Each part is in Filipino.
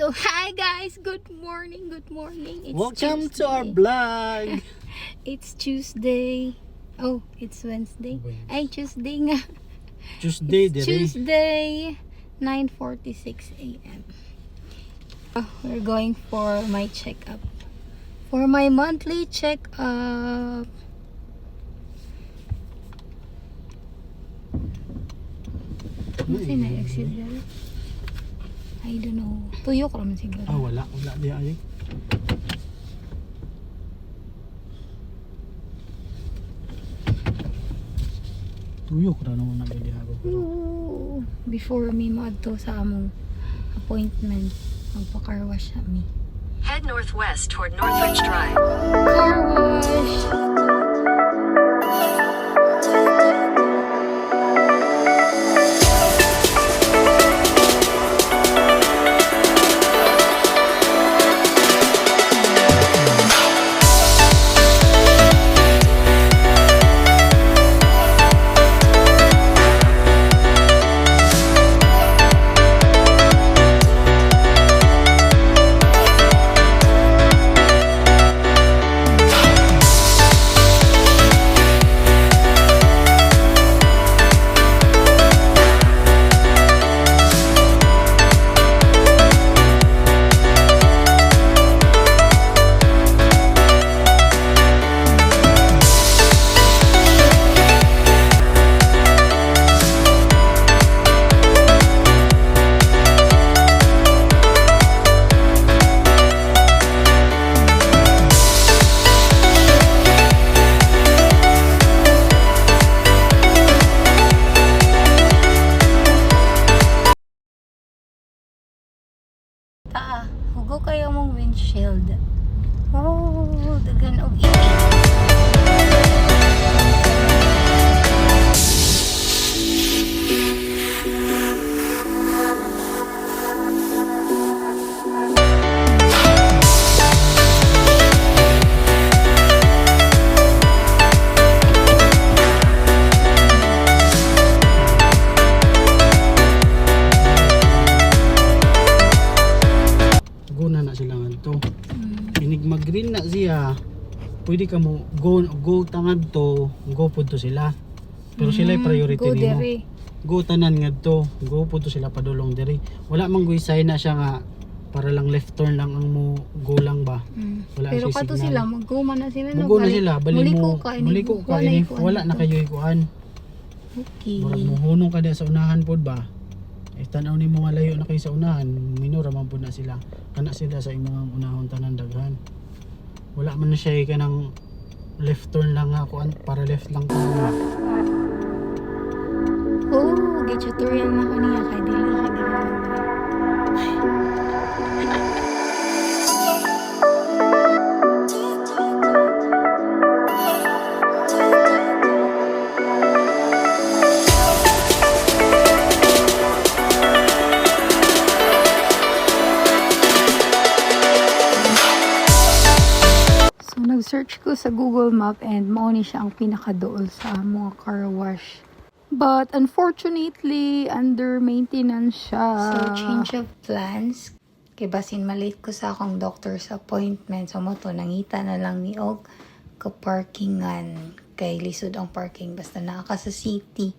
So, hi guys! Good morning! It's Welcome Tuesday. to our vlog! It's Tuesday. Oh, it's Wednesday. Ay, Tuesday nga. Tuesday, It's Tuesday, 9:46 a.m. We're going for my checkup. For my monthly checkup. Ano sina-exit dyan? I don't know. Tuyok naman siguro. Wala di ay. Tuyok na naman nabili ako. Ooh, before me maadto sa among appointment, magpa-car wash sa me. Head northwest toward Northridge Drive. Car wash! Hugo kayo mong windshield. Oh, dagan og init. Na sila nga to. Pinig mag-green na siya. Pwede ka mo go tangad to, go pud to sila. Pero sila priority go nimo. dere. Go tanan ngadto, go pud to sila padulong diri. Wala man go sign na siya nga para lang left turn lang ang mo go lang ba. Wala Pero siya kato signal. sila mag-go na sila Mag-go na sila, bali mo. Muliko ka ini wala na kayo ikuan. Okay. Murag mohunong ka diha sa unahan pod ba. Tanaw ni mga layo na kayo sa unahan, minura man po na sila. Kana sila sa imong unahon tanan daghan. Wala man na siya kanang left turn lang ako para left lang ko. Oh, tutorial na ko niya kay dili kay dili. Nag-search ko sa Google Map and mao ni siya ang pinakadool sa mga car wash. But unfortunately, under maintenance siya. So, change of plans. Kay basin malate ko sa akong doctor sa appointment. So, mo to, nangita na lang ni Og ka-parkingan. Kay lisod ang parking basta naaka sa city.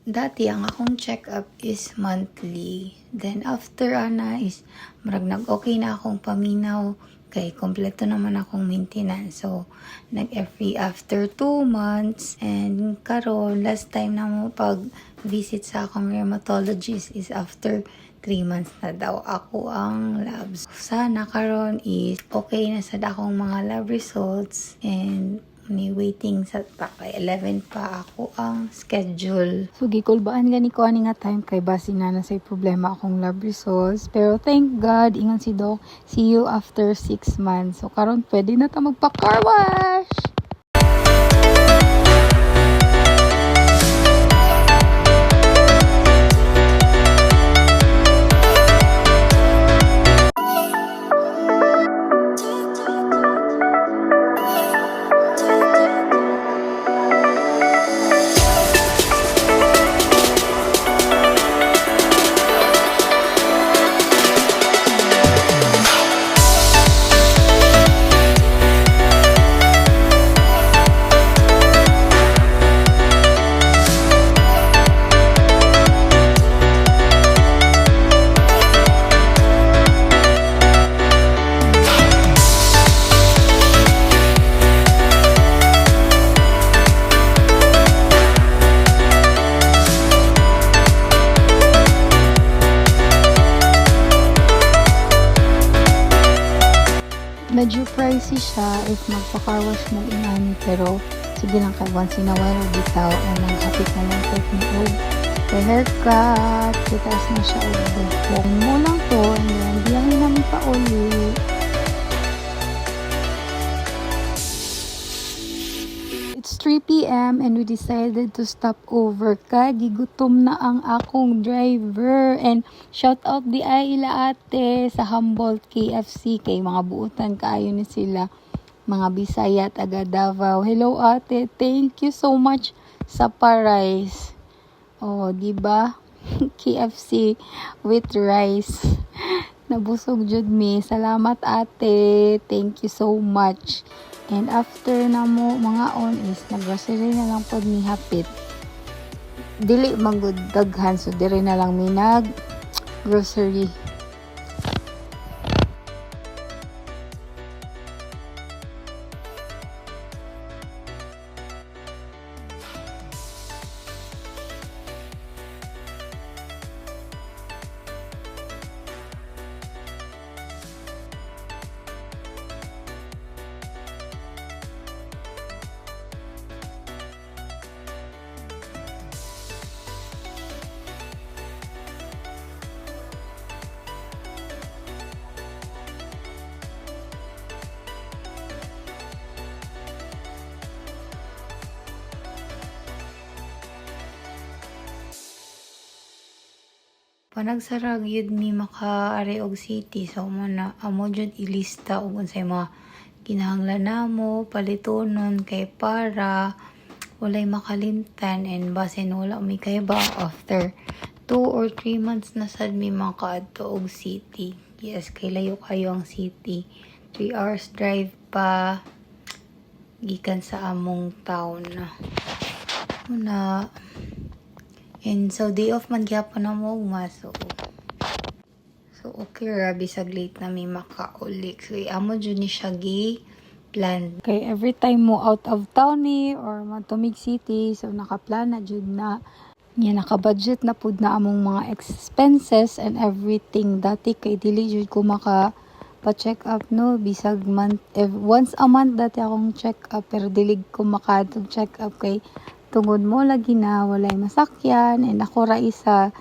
Dati, ang akong check-up is monthly. Then, after is marag nag-okay na akong paminaw. Kay kompleto naman akong maintenance. So, nag-every after 2 months. And karon last time na mo pag-visit sa akong rheumatologist is after 3 months na daw ako ang labs. Sana karon is okay na sa akong mga lab results. And ni waiting sa kay 11 pa ako ang schedule. So gikulbaan gani ko ani nga time kay basi na say problema akong lab results. Pero thank God ingon si Doc, see you after 6 months. So karon pwede na ta magpa car wash. medyo pricey siya if magpa-car wash mo inani, pero sige lang kay once in a while bitaw o maghapit na lang kahit mo og kay haircut, kitas na siya og buhok mo lang to, and then biyahin namin pa uli. It's 3 p.m. and we decided to stop over ka gigutom na ang akong driver, and shout out di ay ila ate sa Humboldt KFC kay mga buutan kaayo ni sila, mga Bisaya taga Davao. Hello ate, thank you so much sa pa-rice. Oh, di ba? KFC with rice. Nabusog jud mi. Salamat ate. Thank you so much. And after na mo mga on is nag-grocery na lang pod mi hapit. Dili magud daghan, so dire na lang mi nag grocery. Panagsarag yun mi maka-ari og city, so muna amo jud ilista og unsay mga kinahanglan namo palitonon kay para walay makalimtan, and basin wala mi kay ba after 2 or 3 months na sad mi makaadto og city. Yes, kay layo kayo ang city, 3 hours drive pa gikan sa among town muna. And so, day off man gyapon na mo umaso. So, okay ra, bisag late na may makauli. Kaya amo dyan ni siya plan. Kay every time mo out of town or matumig city, so nakaplan na dyan na. Yan, nakabudget na pud na among mga expenses and everything. Dati kay dili dyan ko pa-check up, no? Bisag month, once a month dati akong check up, pero dilig ko makatong check up kay tungod mo lagi na walay masakyan, and ako ra isa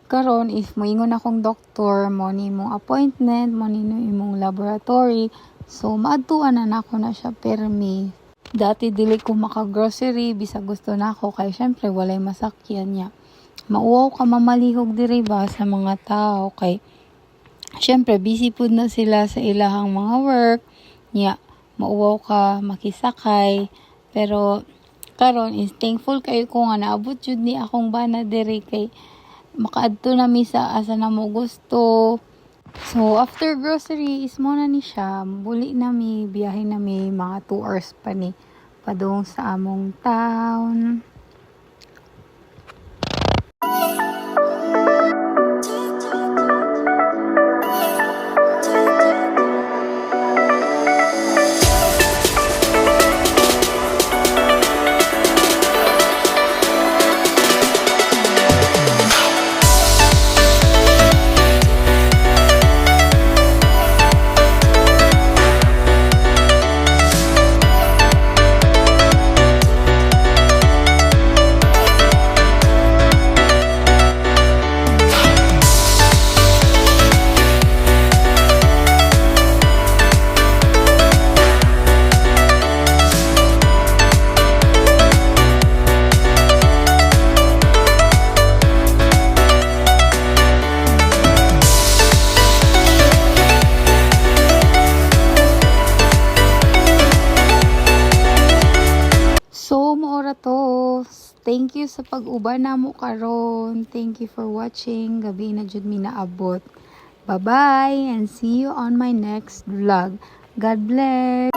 karon if moingon akong doktor mo ni mong appointment mo ni imong laboratory, so maadtuan na nako na siya permi. Dati dili ko maka-grocery bisag gusto nako kay syempre walay masakyan niya. Mauwaw ka mamalihog diri ba sa mga tao kay syempre busy pud na sila sa ilahang mga work niya. Mauwaw ka makisakay, pero karon is thankful kayo ko nga naabot jud ni akong bana diri kay makaadto na mi sa asa na mo gusto. So after grocery is mo na ni siya, buli na mi, biyahe na mi mga 2 hours pa ni padung sa among town. Thank you sa pag-uban namo karon. Thank you for watching. Gabi na jud mi naabot. Bye-bye and see you on my next vlog. God bless.